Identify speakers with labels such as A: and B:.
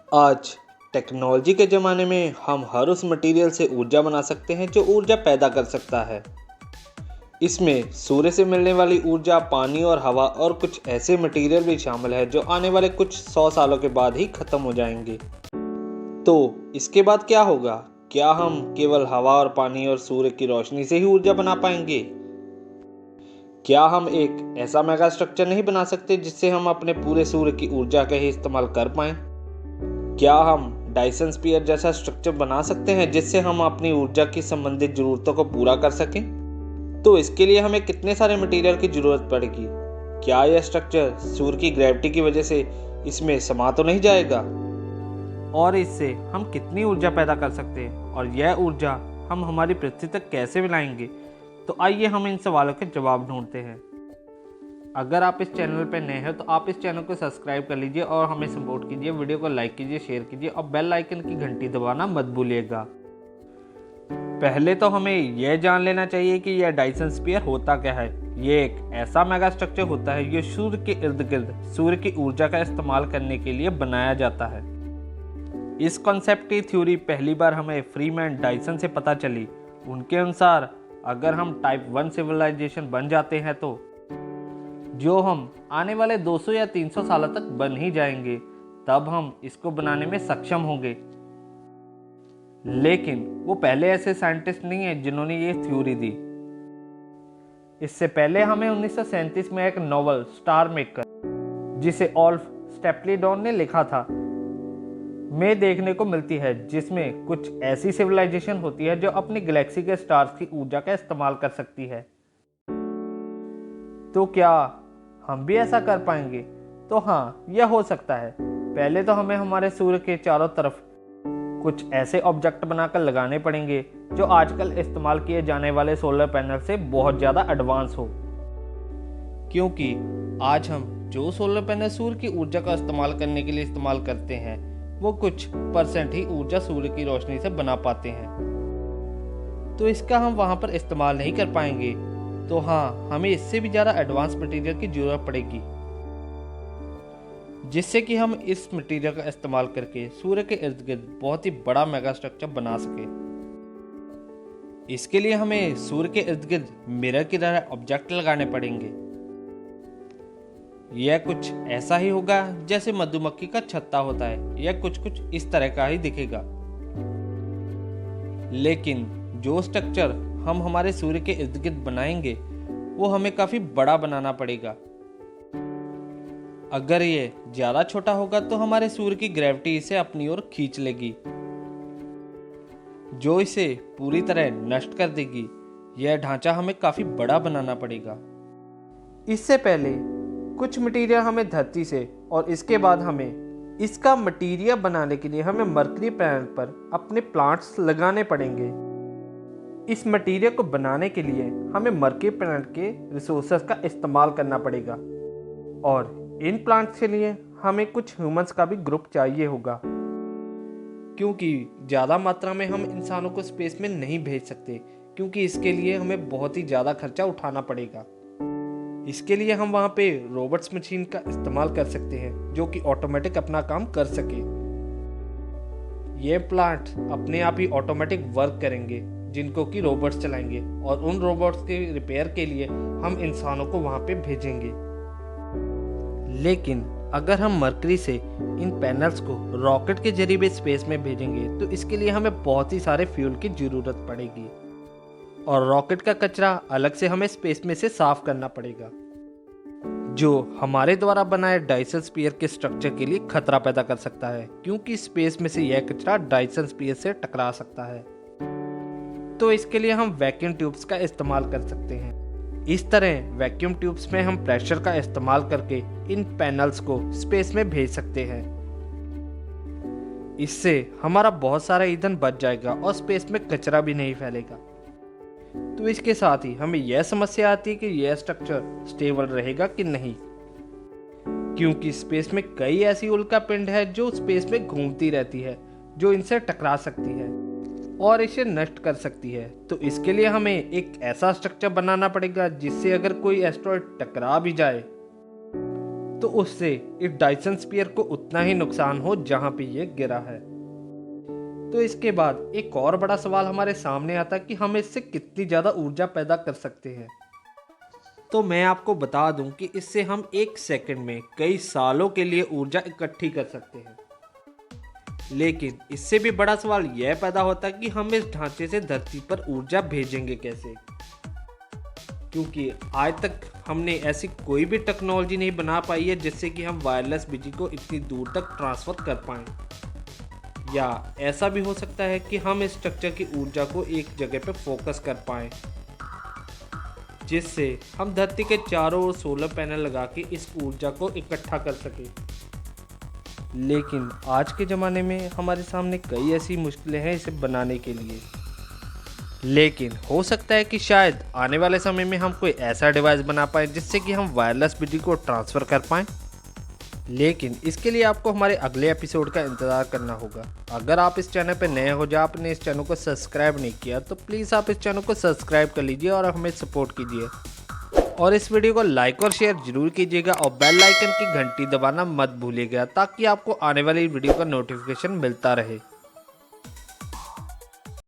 A: आज टेक्नोलॉजी के ज़माने में हम हर उस मटेरियल से ऊर्जा बना सकते हैं जो ऊर्जा पैदा कर सकता है। इसमें सूर्य से मिलने वाली ऊर्जा, पानी और हवा और कुछ ऐसे मटेरियल भी शामिल है जो आने वाले कुछ 100 सालों के बाद ही ख़त्म हो जाएंगे। तो इसके बाद क्या होगा? क्या हम केवल हवा और पानी और सूर्य की रोशनी से ही ऊर्जा बना पाएंगे? क्या हम एक ऐसा मेगा स्ट्रक्चर नहीं बना सकते जिससे हम अपने पूरे सूर्य की ऊर्जा का ही इस्तेमाल कर पाएं? क्या हम डायसन स्फीयर जैसा स्ट्रक्चर बना सकते हैं जिससे हम अपनी ऊर्जा की संबंधित ज़रूरतों को पूरा कर सकें? तो इसके लिए हमें कितने सारे मटेरियल की ज़रूरत पड़ेगी? क्या यह स्ट्रक्चर सूर्य की ग्रेविटी की वजह से इसमें समा तो नहीं जाएगा? और इससे हम कितनी ऊर्जा पैदा कर सकते हैं और यह ऊर्जा हम हमारी पृथ्वी तक कैसे मिलाएंगे? तो आइए हम इन सवालों के जवाब ढूंढते हैं। अगर आप इस चैनल पर नए हैं तो आप इस चैनल को सब्सक्राइब कर लीजिए और हमें सपोर्ट कीजिए, वीडियो को लाइक कीजिए, शेयर कीजिए और बेल आइकन की घंटी दबाना मत भूलिएगा। पहले तो हमें यह जान लेना चाहिए कि यह डायसन स्फीयर होता क्या है। ये एक ऐसा मेगा स्ट्रक्चर होता है जो सूर्य के इर्द गिर्द सूर्य की ऊर्जा का इस्तेमाल करने के लिए बनाया जाता है। इस कॉन्सेप्ट की थ्योरी पहली बार हमें फ्रीमैन डायसन से पता चली। उनके अनुसार अगर हम टाइप 1 सिविलाइजेशन बन जाते हैं तो जो हम आने वाले 200 या 300 सालों तक बन ही जाएंगे, तब हम इसको बनाने में सक्षम होंगे। लेकिन वो पहले ऐसे साइंटिस्ट नहीं है जिन्होंने ये थ्योरी दी। इससे पहले हमें 1937 में एक नॉवल स्टार मेकर, जिसे ओल्फ स्टेपलेडॉन ने लिखा था, में देखने को मिलती है, जिसमें कुछ ऐसी सिविलाइजेशन होती है जो अपनी गैलेक्सी के स्टार्स की ऊर्जा का इस्तेमाल कर सकती है। तो क्या हम भी ऐसा कर पाएंगे? तो हाँ, यह हो सकता है। पहले तो हमें हमारे सूर्य के चारों तरफ कुछ ऐसे ऑब्जेक्ट बनाकर लगाने पड़ेंगे जो आजकल इस्तेमाल किए जाने वाले सोलर पैनल से बहुत ज़्यादा एडवांस हो। क्योंकि आज हम जो सोलर पैनल सूर्य की ऊर्जा का इस्तेमाल करने के लिए इस्तेमाल करते हैं, वो कुछ % ही ऊर्जा सूर्य की रोशनी से बना पाते हैं। तो इसका हम वहाँ पर इस्तेमाल नहीं कर पाएंगे। तो हाँ, हमें इससे भी ज़्यादा एडवांस मटेरियल की ज़रूरत पड़ेगी, जिससे कि हम इस मटेरियल का इस्तेमाल करके सूर्य के इर्द गिर्द बहुत ही बड़ा मेगा स्ट्रक्चर बना सके। इसके लिए हमें सूर्य के इर्द गिर्द मिरर की तरह ऑब्जेक्ट लगाने पड़ेंगे। यह कुछ ऐसा ही होगा जैसे मधुमक्खी का छत्ता होता है। यह कुछ इस तरह का ही दिखेगा। लेकिन जो स्ट्रक्चर हम हमारे सूर्य के इर्द गिर्द बनाएंगे, वो हमें काफी बड़ा बनाना पड़ेगा। अगर ये ज्यादा छोटा होगा तो हमारे सूर्य की ग्रेविटी इसे अपनी ओर खींच लेगी, जो इसे पूरी तरह नष्ट कर देगी। यह ढांचा हमें काफी बड़ा बनाना पड़ेगा। इससे पहले कुछ मटेरियल हमें धरती से और इसके बाद हमें इसका मटेरियल बनाने के लिए हमें मरकरी प्लैनेट पर अपने प्लांट्स लगाने पड़ेंगे। इस मटेरियल को बनाने के लिए हमें मरकरी प्लैनेट के रिसोर्सेज का इस्तेमाल करना पड़ेगा और इन प्लांट्स के लिए हमें कुछ ह्यूमंस का भी ग्रुप चाहिए होगा, क्योंकि ज़्यादा मात्रा में हम इंसानों को स्पेस में नहीं भेज सकते, क्योंकि इसके लिए हमें बहुत ही ज़्यादा खर्चा उठाना पड़ेगा। इसके लिए हम वहाँ पे रोबोट्स मशीन का इस्तेमाल कर सकते हैं जो कि ऑटोमेटिक अपना काम कर सके। ये प्लांट अपने आप ही ऑटोमेटिक वर्क करेंगे, जिनको कि रोबोट्स चलाएंगे, और उन रोबोट्स के रिपेयर के लिए हम इंसानों को वहाँ पे भेजेंगे। लेकिन अगर हम मरकरी से इन पैनल्स को रॉकेट के जरिए भी स्पेस में भेजेंगे तो इसके लिए हमें बहुत ही सारे फ्यूल की ज़रूरत पड़ेगी और रॉकेट का कचरा अलग से हमें स्पेस में से साफ करना पड़ेगा, जो हमारे द्वारा बनाए डायसन स्फीयर के स्ट्रक्चर के लिए खतरा पैदा कर सकता है, क्योंकि स्पेस में से यह कचरा डायसन स्फीयर से टकरा सकता है। तो इसके लिए हम वैक्यूम ट्यूब्स का इस्तेमाल कर सकते हैं। इस तरह वैक्यूम ट्यूब्स में हम प्रेशर का इस्तेमाल करके इन पैनल्स को स्पेस में भेज सकते हैं। इससे हमारा बहुत सारा ईंधन बच जाएगा और स्पेस में कचरा भी नहीं फैलेगा। तो इसके साथ ही हमें यह समस्या आती है कि यह स्ट्रक्चर स्टेबल रहेगा कि नहीं, क्योंकि स्पेस में कई ऐसी उल्का पिंड है जो स्पेस में घूमती रहती है, जो इनसे टकरा सकती है और इसे नष्ट कर सकती है। तो इसके लिए हमें एक ऐसा स्ट्रक्चर बनाना पड़ेगा जिससे अगर कोई एस्ट्रॉयड टकरा भी जाए तो उससे इस डायसन स्फीयर को उतना ही नुकसान हो जहां पे ये गिरा है। तो इसके बाद एक और बड़ा सवाल हमारे सामने आता है कि हम इससे कितनी ज़्यादा ऊर्जा पैदा कर सकते हैं। तो मैं आपको बता दूं कि इससे हम 1 सेकंड में कई सालों के लिए ऊर्जा इकट्ठी कर सकते हैं। लेकिन इससे भी बड़ा सवाल यह पैदा होता है कि हम इस ढांचे से धरती पर ऊर्जा भेजेंगे कैसे, क्योंकि आज तक हमने ऐसी कोई भी टेक्नोलॉजी नहीं बना पाई है जिससे कि हम वायरलेस बिजली को इतनी दूर तक ट्रांसफ़र कर पाएँ। या ऐसा भी हो सकता है कि हम इस स्ट्रक्चर की ऊर्जा को एक जगह पर फोकस कर पाएँ, जिससे हम धरती के चारों ओर सोलर पैनल लगा के इस ऊर्जा को इकट्ठा कर सकें। लेकिन आज के ज़माने में हमारे सामने कई ऐसी मुश्किलें हैं इसे बनाने के लिए। लेकिन हो सकता है कि शायद आने वाले समय में हम कोई ऐसा डिवाइस बना पाएँ जिससे कि हम वायरलेस बिजली को ट्रांसफ़र कर पाएँ। लेकिन इसके लिए आपको हमारे अगले एपिसोड का इंतज़ार करना होगा। अगर आप इस चैनल पर नए हो या आपने इस चैनल को सब्सक्राइब नहीं किया तो प्लीज़ आप इस चैनल को सब्सक्राइब कर लीजिए और हमें सपोर्ट कीजिए। और इस वीडियो को लाइक और शेयर जरूर कीजिएगा और बेल आइकन की घंटी दबाना मत भूलिएगा ताकि आपको आने वाली वीडियो का नोटिफिकेशन मिलता रहे।